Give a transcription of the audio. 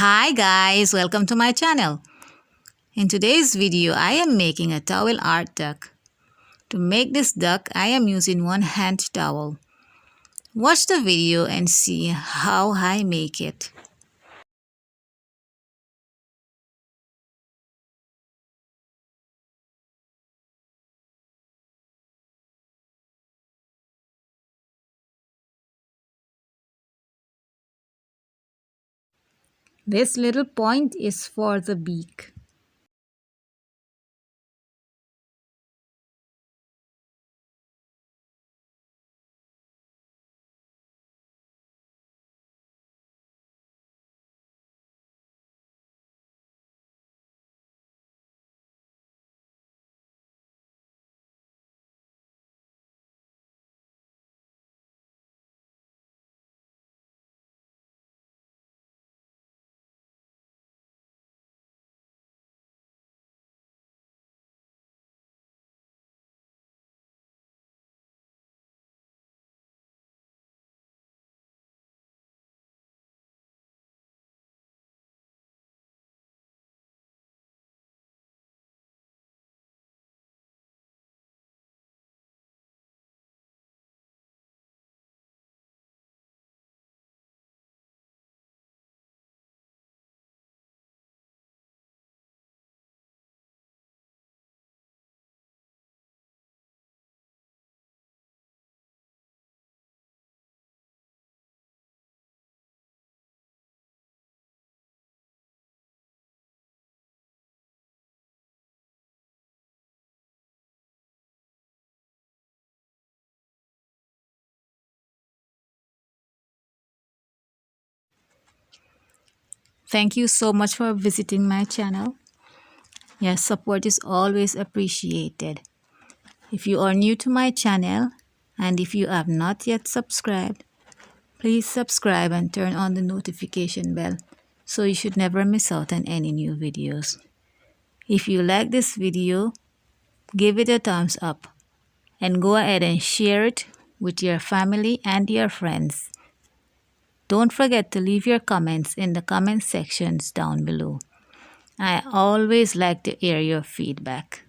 Hi guys, welcome to my channel. In today's video, I am making a towel art duck. To make this duck, I am using one hand towel. Watch the video and see how I make it. This little point is for the beak. Thank you so much for visiting my channel. Your support is always appreciated. If you are new to my channel and if you have not yet subscribed, please subscribe and turn on the notification bell so you should never miss out on any new videos. If you like this video, give it a thumbs up and go ahead and share it with your family and your friends. Don't forget to leave your comments in the comment sections down below. I always like to hear your feedback.